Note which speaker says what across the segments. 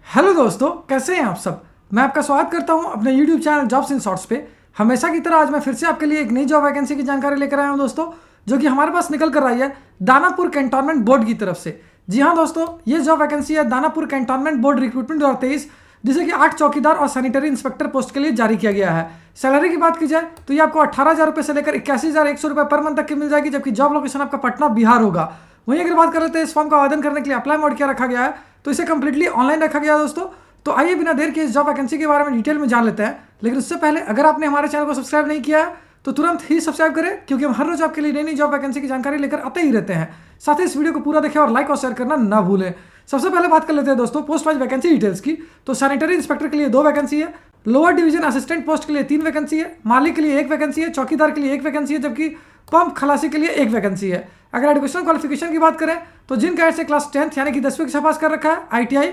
Speaker 1: Hello दोस्तों, कैसे हैं आप सब। मैं आपका स्वागत करता हूं अपने YouTube channel jobs in shorts पे। हमेशा की तरह आज मैं फिर से आपके लिए एक नई जॉब वैकेंसी की जानकारी लेकर आया हूं दोस्तों, जो कि हमारे पास निकल कर आई है दानापुर कैंटोनमेंट बोर्ड की तरफ से। जी हाँ दोस्तों, ये जॉब वैकेंसी है दानापुर कैंटोनमेंट बोर्ड रिक्रूटमेंट 2023, जिसे कि 8 चौकीदार और सैनिटरी इंस्पेक्टर पोस्ट के लिए जारी किया गया है। सैलरी की बात की जाए तो ये आपको 18,000 रुपये से लेकर 81,100 रुपये पर मंथ तक की मिल जाएगी, जबकि जॉब लोकेशन आपका पटना बिहार होगा। वहीं अगर बात कर लेते हैं इस फॉर्म का आवेदन करने के लिए अप्लाई मोड क्या रखा गया है, तो इसे कंप्लीटली ऑनलाइन रखा गया है दोस्तों। तो आइए बिना देर के इस जॉब वैकेंसी के बारे में डिटेल में जान लेते हैं। लेकिन उससे पहले अगर आपने हमारे चैनल को सब्सक्राइब नहीं किया है तो तुरंत ही सब्सक्राइब करें, क्योंकि हम हर रोज आपके लिए नई नई जॉब वैकेंसी की जानकारी लेकर आते ही रहते हैं। साथ ही इस वीडियो को पूरा देखें और लाइक और शेयर करना ना भूलें। सबसे पहले बात कर लेते हैं दोस्तों पोस्ट वाइज वैकेंसी डिटेल्स की। तो सैनिटरी इंस्पेक्टर के लिए 2 वैकेंसी है, लोअर डिवीजन असिस्टेंट पोस्ट के लिए 3 वैकेंसी है, माली के लिए 1 वैकेंसी है, चौकीदार के लिए 1 वैकेंसी है, जबकि पंप खलासी के लिए 1 वैकेंसी है। अगर एजुकेशन क्वालिफिकेशन की बात करें तो जिन कैडेट से क्लास 10th यानी कि 10वीं कक्षा पास कर रखा है, ITI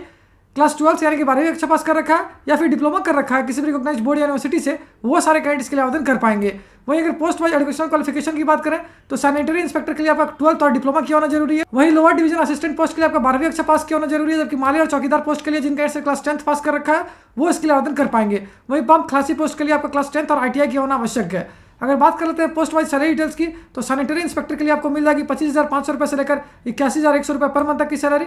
Speaker 1: क्लास 12 यानी कि 12वीं कक्षा पास कर रखा है, या फिर डिप्लोमा कर रखा है किसी भी रिकॉग्नाइज्ड बोर्ड या यूनिवर्सिटी से, वो सारे कैंडिडेट्स के लिए आवेदन कर पाएंगे। वहीं अगर पोस्ट वाइज एजुकेशन क्वालिफिकेशन की बात करें तो सैनिटरी इंस्पेक्टर के लिए आपका 12th और डिप्लोमा किया होना जरूरी है। वहीं लोअर डिवीजन असिस्टेंट पोस्ट के लिए आपका 12वीं कक्षा पास किया होना जरूरी है, जबकि माली और चौकीदार पोस्ट के लिए जिन कैंडिडेट से क्लास 10th पास कर रखा है वो इसके लिए आवेदन कर पाएंगे। वहीं पंप खलासी पोस्ट के लिए आपका क्लास 10th और ITI किया होना आवश्यक है। अगर बात कर लेते हैं पोस्ट वाइज सैलरी डिटेल्स की, तो सैनिटरी इंस्पेक्टर के लिए आपको मिल जाएगी 25,500 रुपये से लेकर 81,100 रुपये पर मंथ तक की सैलरी।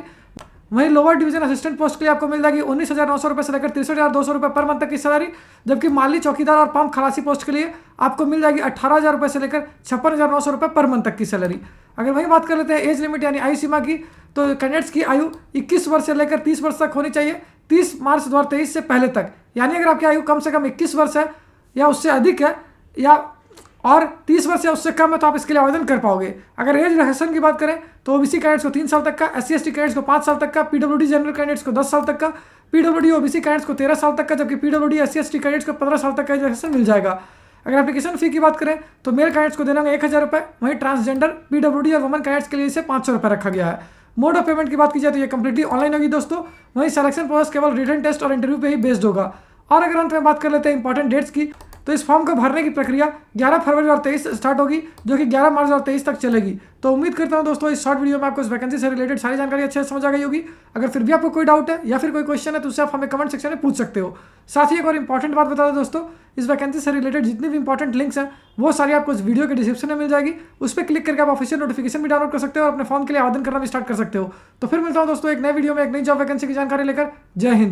Speaker 1: वहीं लोअर डिवीजन असिस्टेंट पोस्ट के लिए आपको मिल जाएगी 19,900 रुपये से लेकर 63,200 रुपये पर मंथ तक की सैलरी, जबकि माली चौकीदार और पंप खलासी पोस्ट के लिए आपको मिल जाएगी 18,000 रुपये से लेकर 56,900 रुपये पर मंथ तक की सैलरी। अगर वहीं बात कर लेते हैं एज लिमिट यानी आयु सीमा की, तो कैंडिडेट्स की आयु 21 वर्ष से लेकर 30 वर्ष तक होनी चाहिए 30 मार्च 2023 से पहले तक। यानी अगर आपकी आयु कम से कम 21 वर्ष है या उससे अधिक है या और 30 वर्ष या उससे कम है तो आप इसके लिए आवेदन कर पाओगे। अगर एज रिलैक्सेशन की बात करें तो OBC कैंडिडेट्स को 3 साल तक का, SC/ST कैंडिडेट्स को 5 साल तक का, PWD जनरल कैंडिडेट्स को 10 साल तक का, PWD OBC कैंडिडेट्स को 13 साल तक का, जबकि PWD SC/ST कैंडिडेट्स को 15 साल तक का रिलैक्सेशन मिल जाएगा। अगर एप्लीकेशन फी की बात करें तो मेल कैंडिडेट्स को देना होगा 1,000 रुपये, वहीं ट्रांसजेंडर PWD और वुमन कैंडिडेट्स के लिए इसे 500 रुपये रखा गया है। मोड ऑफ पेमेंट की बात की जाए तो ये कंप्लीटली ऑनलाइन होगी दोस्तों। वहीं सिलेक्शन प्रोसेस केवल रिटन टेस्ट और इंटरव्यू पे ही बेस्ड होगा। और अगर अंत में बात कर लेते हैं इंपॉर्टेंट डेट्स की, तो इस फॉर्म को भरने की प्रक्रिया 11 फरवरी 2023 से स्टार्ट होगी, जो कि 11 मार्च 2023 तक चलेगी। तो उम्मीद करता हूं दोस्तों इस शॉर्ट वीडियो में आपको इस वैकेंसी से रिलेटेड सारी जानकारी अच्छे से समझ आ गई होगी। अगर फिर भी आपको कोई डाउट है या फिर कोई क्वेश्चन है तो उससे आप हमें कमेंट सेक्शन में पूछ सकते हो। साथ ही एक और इंपॉर्टेंट बात बता दो दोस्तों, इस वैकेंसी से रिलेटेड जितनी भी इंपॉर्टेंट लिंक्स हैं वो सारी आपको इस वीडियो के डिस्क्रिप्शन में मिल जाएगी। उस पर क्लिक करके आप ऑफिशियल नोटिफिकेशन भी डाउनलोड कर सकते हो और अपने फॉर्म के लिए आवेदन करना भी स्टार्ट कर सकते हो। तो फिर मिलता हूं दोस्तों एक नए वीडियो में एक नई जॉब वैकेंसी की जानकारी लेकर। जय हिंद।